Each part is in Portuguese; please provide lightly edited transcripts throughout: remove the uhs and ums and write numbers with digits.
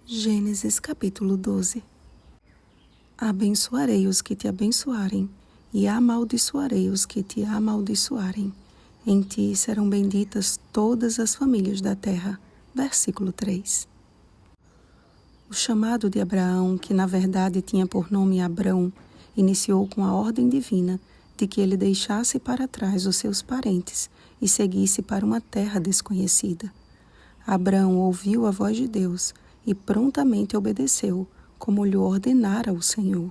Gênesis capítulo 12. Abençoarei os que te abençoarem, e amaldiçoarei os que te amaldiçoarem. Em ti serão benditas todas as famílias da terra. Versículo 3. O chamado de Abraão, que na verdade tinha por nome Abrão, iniciou com a ordem divina de que ele deixasse para trás os seus parentes e seguisse para uma terra desconhecida. Abrão ouviu a voz de Deus e prontamente obedeceu, como lhe ordenara o Senhor.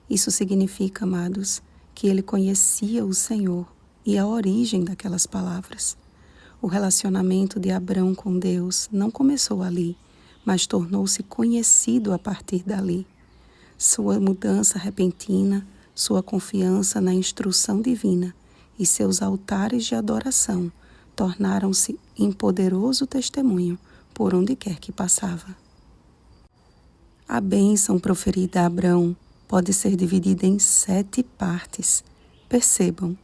Isso significa, amados, que ele conhecia o Senhor e a origem daquelas palavras. O relacionamento de Abrão com Deus não começou ali, mas tornou-se conhecido a partir dali. Sua mudança repentina, sua confiança na instrução divina e seus altares de adoração tornaram-se em poderoso testemunho por onde quer que passava. A bênção proferida a Abrão pode ser dividida em 7 partes. Percebam.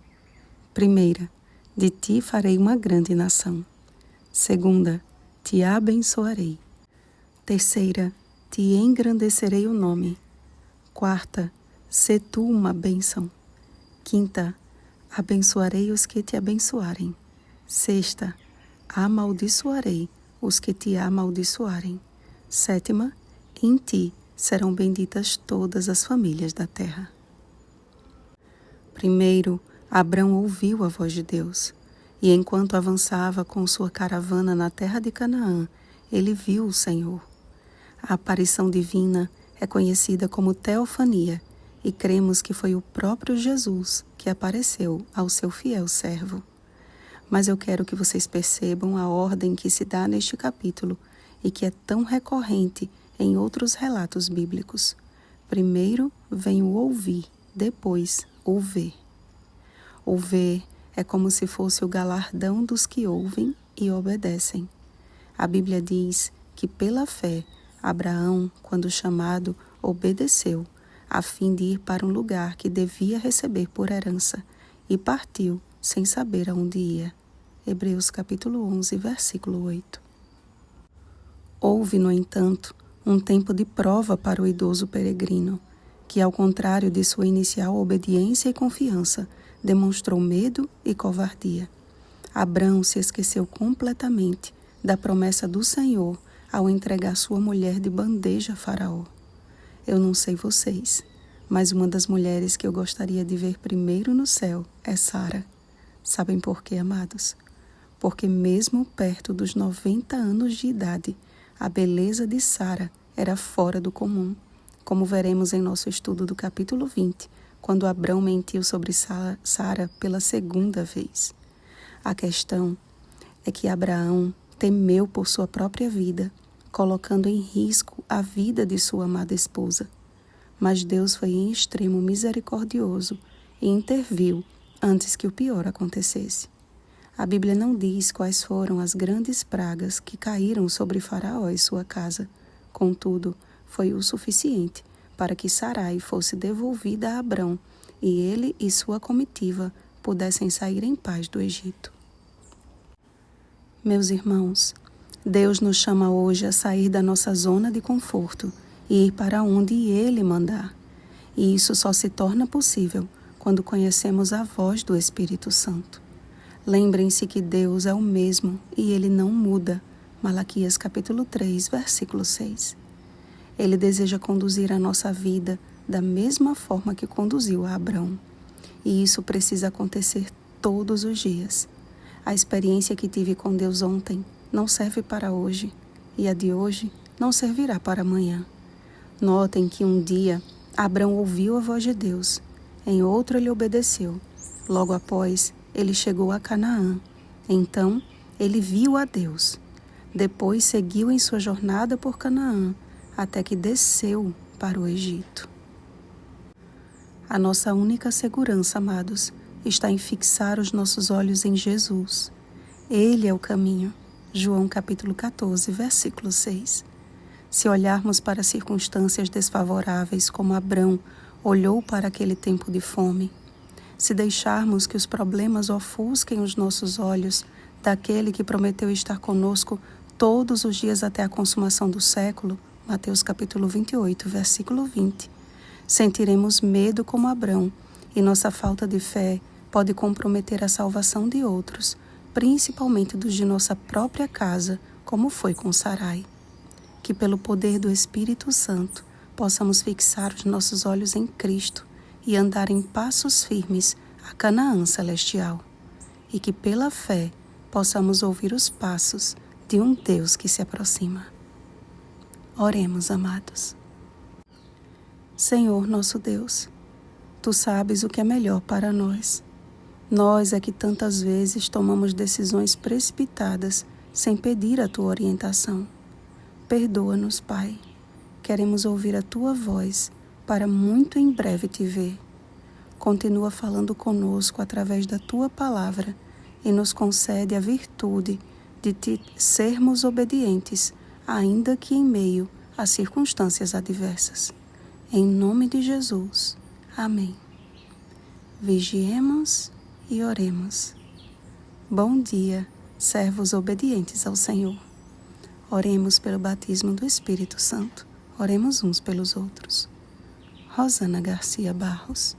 Primeira, de ti farei uma grande nação. Segunda, te abençoarei. Terceira, te engrandecerei o nome. Quarta, sê tu uma bênção. Quinta, abençoarei os que te abençoarem. Sexta, amaldiçoarei os que te amaldiçoarem. Sétima, em ti serão benditas todas as famílias da terra. Primeiro, Abrão ouviu a voz de Deus, e enquanto avançava com sua caravana na terra de Canaã, ele viu o Senhor. A aparição divina é conhecida como teofania, e cremos que foi o próprio Jesus que apareceu ao seu fiel servo. Mas eu quero que vocês percebam a ordem que se dá neste capítulo e que é tão recorrente em outros relatos bíblicos. Primeiro vem o ouvir, depois o ver. O ver é como se fosse o galardão dos que ouvem e obedecem. A Bíblia diz que pela fé, Abraão, quando chamado, obedeceu, a fim de ir para um lugar que devia receber por herança, e partiu sem saber aonde ia. Hebreus capítulo 11, versículo 8. Houve, no entanto, um tempo de prova para o idoso peregrino, que, ao contrário de sua inicial obediência e confiança, demonstrou medo e covardia. Abrão se esqueceu completamente da promessa do Senhor ao entregar sua mulher de bandeja a Faraó. Eu não sei vocês, mas uma das mulheres que eu gostaria de ver primeiro no céu é Sara. Sabem por quê, amados? Porque mesmo perto dos 90 anos de idade, a beleza de Sara era fora do comum, como veremos em nosso estudo do capítulo 20, quando Abrão mentiu sobre Sara pela segunda vez. A questão é que Abraão temeu por sua própria vida, colocando em risco a vida de sua amada esposa. Mas Deus foi em extremo misericordioso e interviu antes que o pior acontecesse. A Bíblia não diz quais foram as grandes pragas que caíram sobre Faraó e sua casa. Contudo, foi o suficiente para que Sarai fosse devolvida a Abrão e ele e sua comitiva pudessem sair em paz do Egito. Meus irmãos, Deus nos chama hoje a sair da nossa zona de conforto e ir para onde Ele mandar. E isso só se torna possível quando conhecemos a voz do Espírito Santo. Lembrem-se que Deus é o mesmo e Ele não muda. Malaquias capítulo 3, versículo 6. Ele deseja conduzir a nossa vida da mesma forma que conduziu a Abrão. E isso precisa acontecer todos os dias. A experiência que tive com Deus ontem não serve para hoje, e a de hoje não servirá para amanhã. Notem que um dia Abrão ouviu a voz de Deus, em outro ele obedeceu. Logo após, ele chegou a Canaã. Então, ele viu a Deus. Depois seguiu em sua jornada por Canaã, até que desceu para o Egito. A nossa única segurança, amados, está em fixar os nossos olhos em Jesus. Ele é o caminho. João capítulo 14, versículo 6. Se olharmos para circunstâncias desfavoráveis como Abrão olhou para aquele tempo de fome, se deixarmos que os problemas ofusquem os nossos olhos daquele que prometeu estar conosco todos os dias até a consumação do século, Mateus capítulo 28, versículo 20, sentiremos medo como Abrão, e nossa falta de fé pode comprometer a salvação de outros, principalmente dos de nossa própria casa, como foi com Sarai. Que pelo poder do Espírito Santo possamos fixar os nossos olhos em Cristo e andar em passos firmes a Canaã celestial. E que pela fé possamos ouvir os passos de um Deus que se aproxima. Oremos, amados. Senhor nosso Deus, Tu sabes o que é melhor para nós. Nós é que tantas vezes tomamos decisões precipitadas sem pedir a Tua orientação. Perdoa-nos, Pai. Queremos ouvir a Tua voz para muito em breve Te ver. Continua falando conosco através da Tua palavra e nos concede a virtude de Te sermos obedientes, ainda que em meio a circunstâncias adversas. Em nome de Jesus. Amém. Vigiemos e oremos. Bom dia, servos obedientes ao Senhor. Oremos pelo batismo do Espírito Santo. Oremos uns pelos outros. Rosana Garcia Barros.